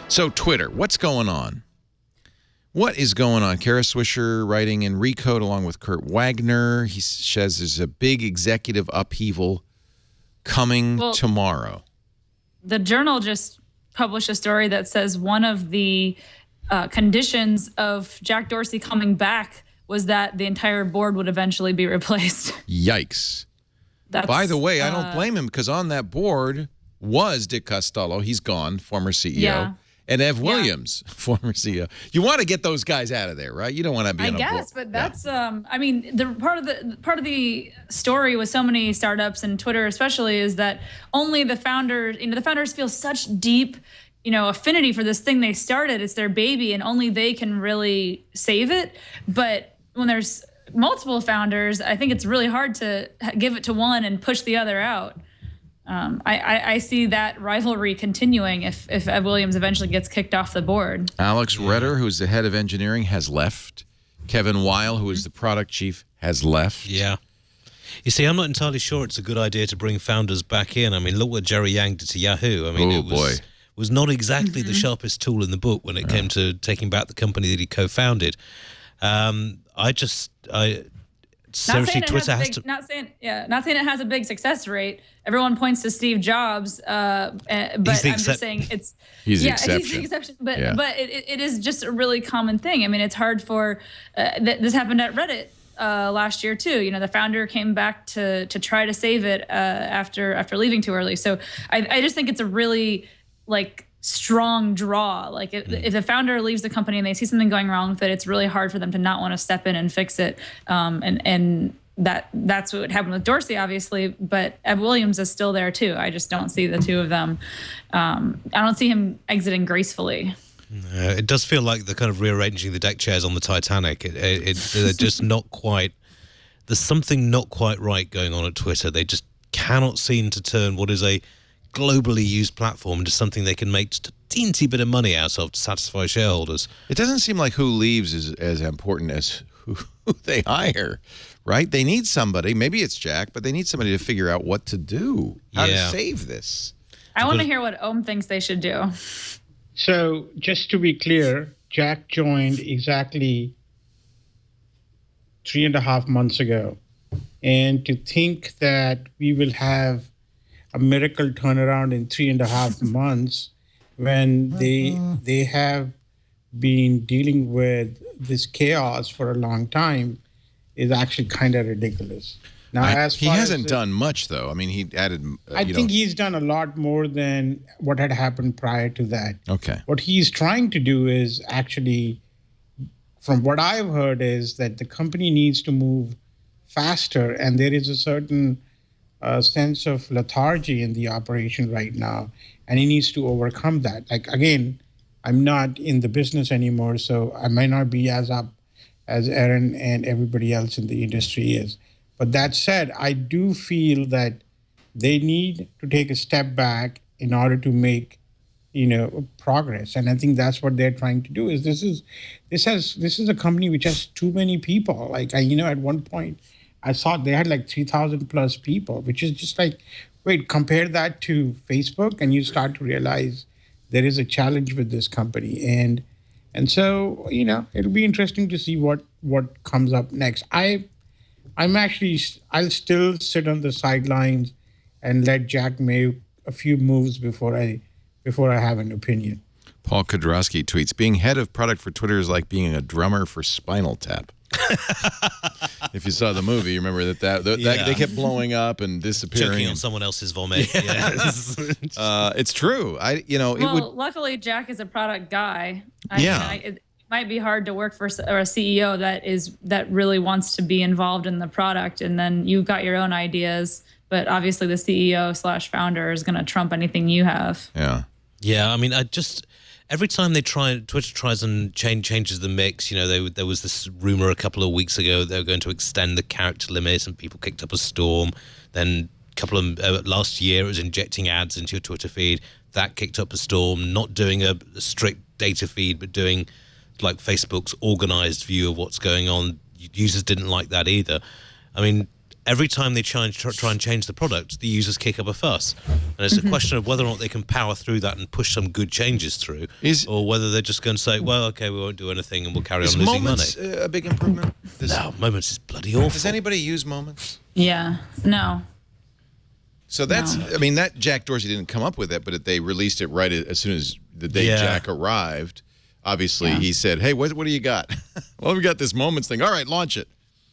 So Twitter, what's going on? What is going on? Kara Swisher writing in Recode along with Kurt Wagner. He says there's a big executive upheaval coming tomorrow. The Journal just published a story that says one of the conditions of Jack Dorsey coming back was that the entire board would eventually be replaced. Yikes. By the way, I don't blame him because on that board was Dick Costolo. He's gone, former CEO. Yeah. And Ev Williams, former CEO. You want to get those guys out of there, right? You don't want to be on a board. I guess, but that's, I mean, the part of the story with so many startups and Twitter especially is that only the founders, the founders feel such deep, affinity for this thing they started. It's their baby, and only they can really save it. But when there's multiple founders, I think it's really hard to give it to one and push the other out. I see that rivalry continuing if Ev Williams eventually gets kicked off the board. Alex Redder, who's the head of engineering, has left. Kevin Weil, who is the product chief, has left. Yeah. You see, I'm not entirely sure it's a good idea to bring founders back in. I mean, look what Jerry Yang did to Yahoo. I mean, it was not exactly the sharpest tool in the book when it came to taking back the company that he co-founded. Seriously, Twitter has to. Not saying it has a big success rate. Everyone points to Steve Jobs, but I'm just saying it's he's the exception. But it is just a really common thing. I mean, it's hard for this happened at Reddit last year too. The founder came back to try to save it after leaving too early. So I just think it's a really strong draw. If the founder leaves the company and they see something going wrong with it, it's really hard for them to not want to step in and fix it. And that's what happened with Dorsey, obviously, but Ev Williams is still there too. I just don't see the two of them. I don't see him exiting gracefully. It does feel like they're kind of rearranging the deck chairs on the Titanic. They're just not quite. There's something not quite right going on at Twitter. They just cannot seem to turn what is a globally used platform into something they can make just a teensy bit of money out of to satisfy shareholders. It doesn't seem like who leaves is as important as who they hire, right? They need somebody. Maybe it's Jack, but they need somebody to figure out what to do, how to save this. I want to hear what Ohm thinks they should do. So just to be clear, Jack joined exactly 3.5 months ago. And to think that we will have a miracle turnaround in 3.5 months when they have been dealing with this chaos for a long time is actually kind of ridiculous. Now, he hasn't done much, though. I mean, he added. I think he's done a lot more than what had happened prior to that. Okay. What he's trying to do is actually, from what I've heard, is that the company needs to move faster, and there is a certain sense of lethargy in the operation right now, and he needs to overcome that. Again, I'm not in the business anymore, so I might not be as up as Aaron and everybody else in the industry is. But that said, I do feel that they need to take a step back in order to make, progress. And I think that's what they're trying to do. This is a company which has too many people. At one point, I saw they had 3,000 plus people, which is just compare that to Facebook, and you start to realize there is a challenge with this company. And so, it'll be interesting to see what comes up next. I'll still sit on the sidelines and let Jack make a few moves before I have an opinion. Paul Kudrowski tweets, being head of product for Twitter is like being a drummer for Spinal Tap. If you saw the movie, you remember that they kept blowing up and disappearing. Choking on someone else's vomit. It's true. Luckily, Jack is a product guy. It might be hard to work for a CEO that really wants to be involved in the product, and then you've got your own ideas. But obviously, the CEO/founder is going to trump anything you have. Yeah. I mean, every time Twitter tries and changes the mix. There was this rumor a couple of weeks ago they were going to extend the character limit, and people kicked up a storm. Then last year, it was injecting ads into your Twitter feed. That kicked up a storm. Not doing a strict data feed, but doing Facebook's organized view of what's going on. Users didn't like that either. I mean, every time they try and change the product, the users kick up a fuss. And it's a question of whether or not they can power through that and push some good changes through, or whether they're just going to say, well, okay, we won't do anything and we'll carry on losing Moments money. a big improvement? No, Moments is bloody awful. Does anybody use Moments? Yeah. No. So that's, I mean, that Jack Dorsey didn't come up with it, but they released it right as soon as the day Jack arrived. Obviously, he said, hey, what do you got? Well, we got this Moments thing. All right, launch it.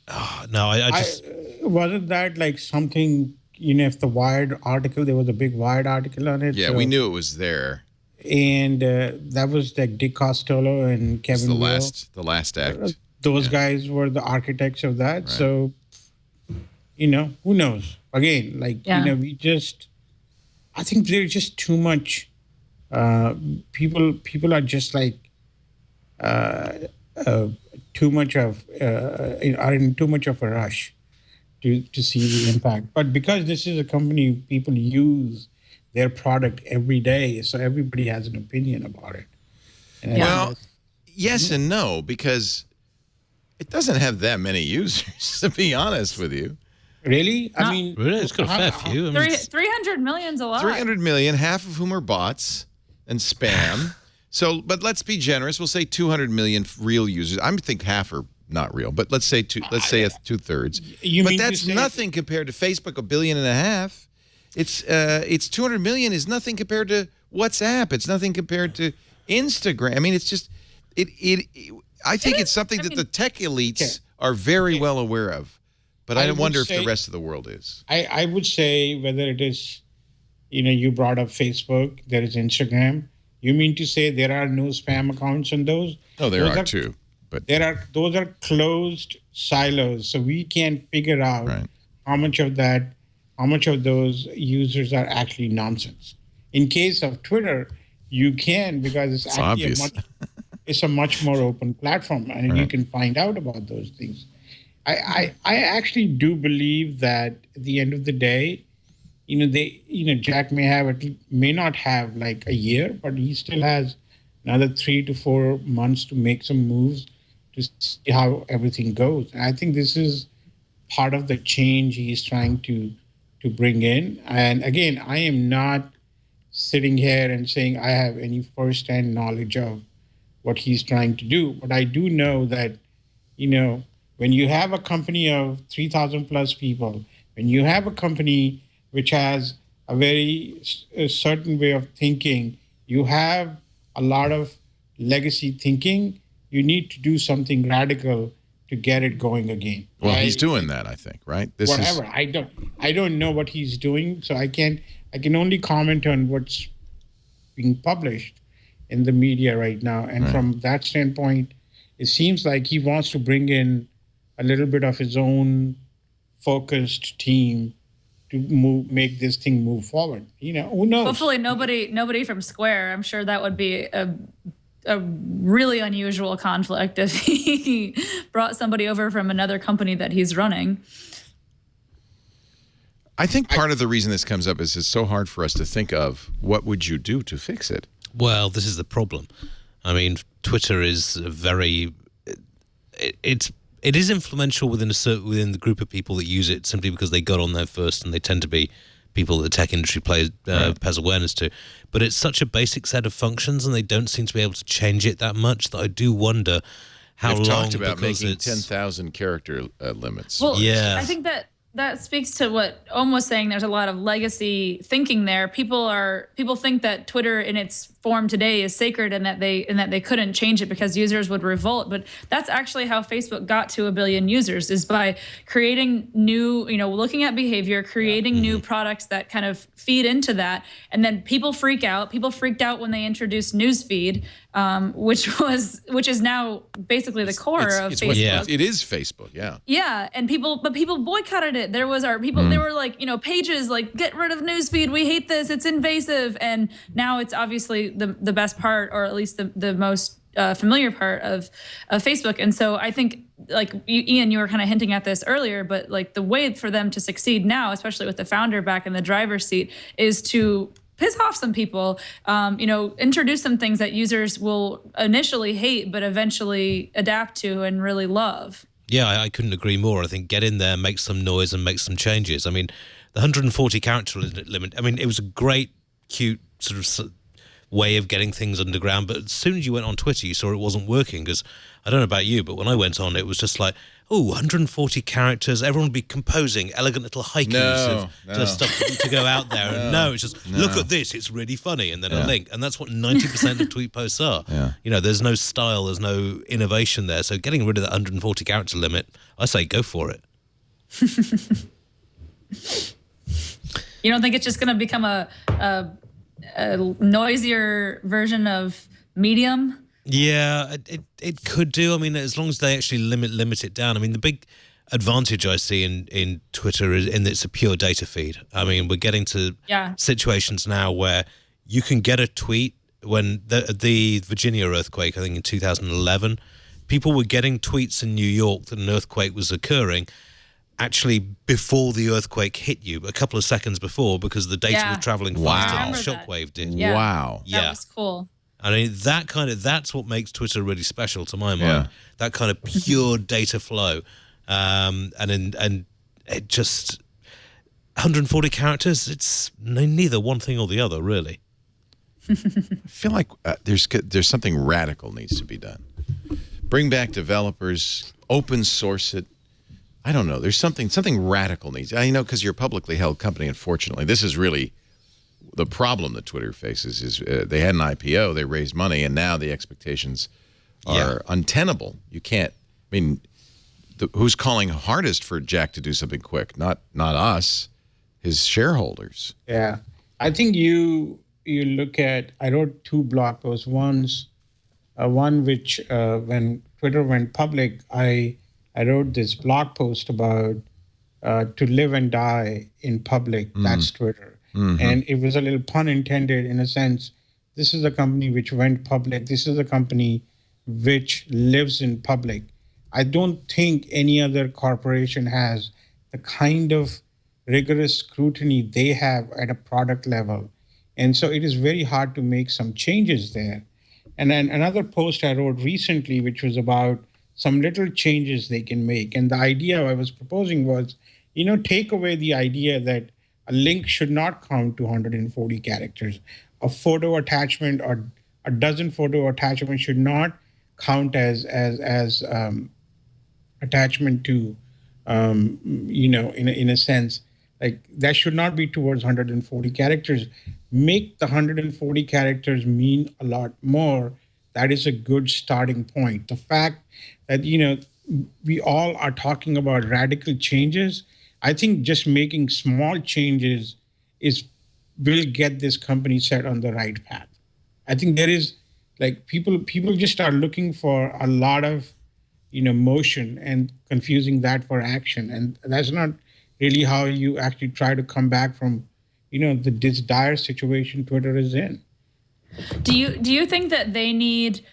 Oh, no, I just... wasn't that like something, if the Wired article, there was a big Wired article on it. Yeah, we knew it was there. And that was like Dick Costello and Kevin Will. The last act. Those guys were the architects of that. Right. So, who knows? Again, I think there's just too much, people are just like, are in too much of a rush to see the impact. But because this is a company, people use their product every day, so everybody has an opinion about it. And well, yes and no, because it doesn't have that many users, to be honest with you. Really? I mean, really, it's got a fair few. 300 million's a lot. 300 million, half of whom are bots and spam. So, but let's be generous. We'll say 200 million real users. I think half are not real, but let's say two-thirds. But that's nothing compared to Facebook, 1.5 billion. It's 200 million is nothing compared to WhatsApp. It's nothing compared to Instagram. I mean, it's just I think it's something that the tech elites are very well aware of. But I wonder if the rest of the world is. I would say whether it is, you brought up Facebook, there is Instagram. You mean to say there are no spam accounts on those? No, there are too. But those are closed silos, so we can't figure out how much of those users are actually nonsense. In case of Twitter, you can, because it's actually it's a much more open platform, and you can find out about those things. I actually do believe that at the end of the day, Jack may not have like a year, but he still has another 3 to 4 months to make some moves to see how everything goes. And I think this is part of the change he's trying to bring in. And again, I am not sitting here and saying I have any firsthand knowledge of what he's trying to do, but I do know that, when you have a company of 3,000 plus people, when you have a company which has a certain way of thinking, you have a lot of legacy thinking, you need to do something radical to get it going again. Well, he's doing that, I think, right? I don't know what he's doing, so I can only comment on what's being published in the media right now. And from that standpoint, it seems like he wants to bring in a little bit of his own focused team to make this thing move forward. Who knows? Hopefully nobody from Square. I'm sure that would be a really unusual conflict if he brought somebody over from another company that he's running. I think part of the reason this comes up is it's so hard for us to think of what would you do to fix it. Well, this is the problem. I mean, Twitter is it is influential within the group of people that use it simply because they got on there first, and they tend to be people that the tech industry has awareness to. But it's such a basic set of functions, and they don't seem to be able to change it that much, that I do wonder how long. They've talked about making 10,000 character limits. Well, yeah, I think that speaks to what Om was saying. There's a lot of legacy thinking there. People think that Twitter in its form today is sacred, and that they couldn't change it because users would revolt. But that's actually how Facebook got to 1 billion users, is by creating new, looking at behavior, creating new products that kind of feed into that, and then people freak out. People freaked out when they introduced Newsfeed, which is now basically the core of Facebook. It is Facebook, yeah. Yeah, and people boycotted it. There was there were like, pages like, get rid of Newsfeed, we hate this, it's invasive. And now it's obviously the best part, or at least the most familiar part of Facebook. And so I think, like Ian, you were kind of hinting at this earlier, but like the way for them to succeed now, especially with the founder back in the driver's seat, is to piss off some people, introduce some things that users will initially hate, but eventually adapt to and really love. Yeah, I couldn't agree more. I think get in there, make some noise, and make some changes. I mean, the 140 character limit, I mean, it was a great, cute sort of way of getting things underground. But as soon as you went on Twitter, you saw it wasn't working. Because I don't know about you, but when I went on, it was just like, oh, 140 characters. Everyone would be composing elegant little haikus of stuff to go out there. No, it's just, look at this. It's really funny. And then a link. And that's what 90% of tweet posts are. Yeah. You know, there's no style. There's no innovation there. So getting rid of that 140 character limit, I say go for it. You don't think it's just going to become a noisier version of Medium? Yeah, it could do. I mean, as long as they actually limit it down. I mean, the big advantage I see in Twitter is in that it's a pure data feed. I mean, we're getting to situations now where you can get a tweet. When the Virginia earthquake, I think in 2011, people were getting tweets in New York that an earthquake was occurring actually before the earthquake hit you, a couple of seconds before, because the data was traveling faster than the shockwave did. Yeah. Wow. That was cool. I mean, that's what makes Twitter really special to my mind. That kind of pure data flow. And it just 140 characters, it's neither one thing or the other, really. I feel like there's something radical needs to be done. Bring back developers, open source it. I don't know. There's something radical needs. I know, because you're a publicly held company, unfortunately. This is really the problem that Twitter faces is they had an IPO, they raised money, and now the expectations are untenable. You can't, I mean, who's calling hardest for Jack to do something quick? Not us, his shareholders. Yeah. I think you look at, I wrote 2 blog posts. One which when Twitter went public, I wrote this blog post about to live and die in public. That's Twitter. And it was a little pun intended in a sense. This is a company which went public. This is a company which lives in public. I don't think any other corporation has the kind of rigorous scrutiny they have at a product level. And so it is very hard to make some changes there. And then another post I wrote recently, which was about some little changes they can make. And the idea I was proposing was, take away the idea that a link should not count to 140 characters. A photo attachment or a dozen photo attachments should not count as attachment to, in a sense, like that should not be towards 140 characters. Make the 140 characters mean a lot more. That is a good starting point. The fact that, we all are talking about radical changes, I think just making small changes will get this company set on the right path. I think there is people just are looking for a lot of, motion and confusing that for action. And that's not really how you actually try to come back from, this dire situation Twitter is in. Do you think that they need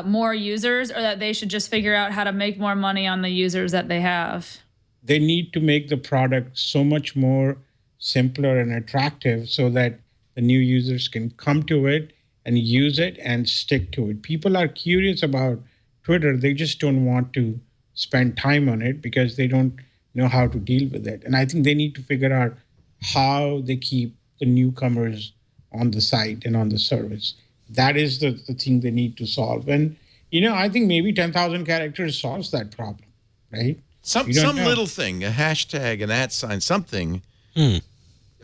more users, or that they should just figure out how to make more money on the users that they have? They need to make the product so much more simpler and attractive so that the new users can come to it and use it and stick to it. People are curious about Twitter. They just don't want to spend time on it because they don't know how to deal with it. And I think they need to figure out how they keep the newcomers on the site and on the service. That is the thing they need to solve. And, I think maybe 10,000 characters solves that problem, right? Some little thing, a hashtag, an @ something. I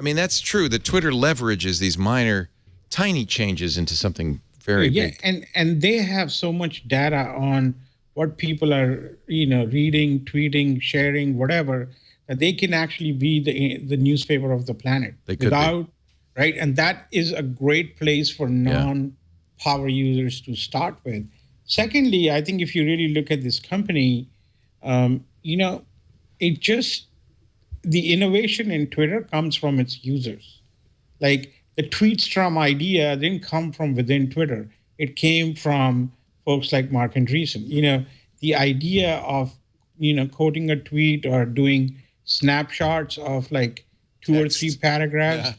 mean, that's true that Twitter leverages these minor, tiny changes into something very big. And they have so much data on what people are, reading, tweeting, sharing, whatever, that they can actually be the newspaper of the planet. They could be. Right? And that is a great place for non-power users to start with. Secondly, I think if you really look at this company, the innovation in Twitter comes from its users. Like the Tweetstrom idea didn't come from within Twitter. It came from folks like Mark Andreessen. The idea of, quoting a tweet or doing snapshots of like 2 or 3 paragraphs,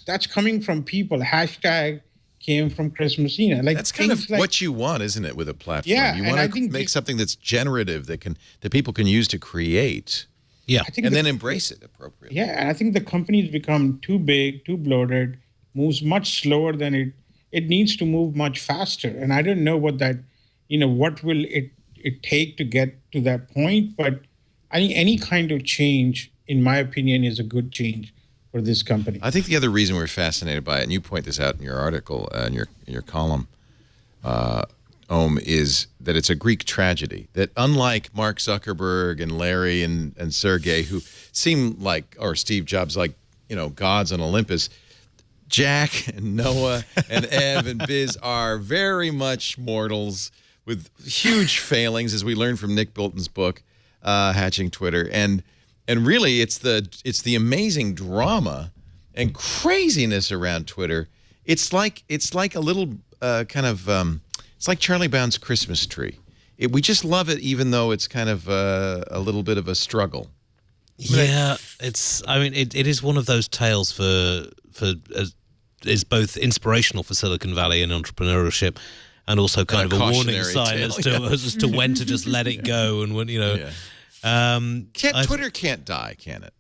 that's coming from people. Hashtag came from Chris Messina. Like that's kind of what you want, isn't it, with a platform? Yeah, you want to make something that's generative that people can use to create. Yeah, and then embrace it appropriately. Yeah, and I think the company's become too big, too bloated, moves much slower than it needs to move much faster. And I don't know what that, what will it take to get to that point. But I think any kind of change, in my opinion, is a good change for this company. I think the other reason we're fascinated by it, and you point this out in your article, in your column, Om, is that it's a Greek tragedy. That unlike Mark Zuckerberg and Larry and Sergey, who seem like, or Steve Jobs, like, gods on Olympus, Jack and Noah and Ev and Biz are very much mortals with huge failings, as we learned from Nick Bilton's book, Hatching Twitter. And really, it's the amazing drama and craziness around Twitter. It's like a little it's like Charlie Brown's Christmas tree. We just love it, even though it's kind of a little bit of a struggle. Yeah, it is one of those tales is both inspirational for Silicon Valley and entrepreneurship, and also kind of a warning sign as to when to just let it go and when Twitter can't die, can it?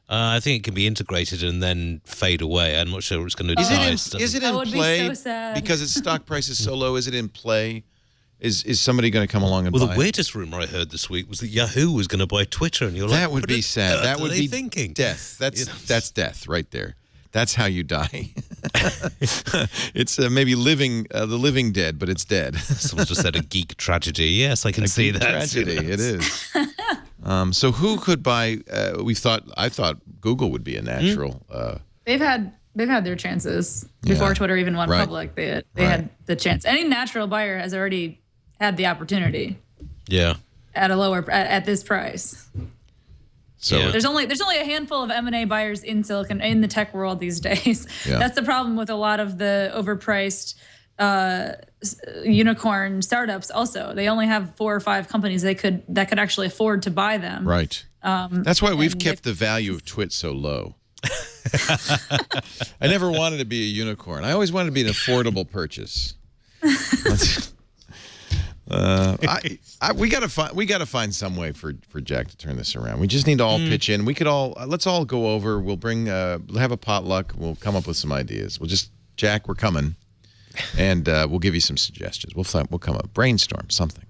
I think it can be integrated and then fade away. I'm not sure it's going to die. Is it in play? Be so sad. Because its stock price is so low, is it in play? Is somebody going to come along and buy it? Well, the weirdest rumor I heard this week was that Yahoo was going to buy Twitter, and you're like, that would be sad. That would be thinking? Death. That's death right there. That's how you die. It's maybe the living dead, but it's dead. Someone just said a geek tragedy. Yes, I can see that. Tragedy, it is. So who could buy? I thought Google would be a natural. They've had their chances before Twitter even went public. They had the chance. Any natural buyer has already had the opportunity. Yeah. At this price. So there's only a handful of M&A buyers in the tech world these days. Yeah. That's the problem with a lot of the overpriced unicorn startups. Also, they only have 4 or 5 companies that could actually afford to buy them. Right. That's why we've kept the value of TWiT so low. I never wanted to be a unicorn. I always wanted to be an affordable purchase. We gotta find some way for Jack to turn this around. We just need to all pitch in. We could let's all go over. We'll bring have a potluck. We'll come up with some ideas. Jack, we're coming, and we'll give you some suggestions. We'll come up, brainstorm something.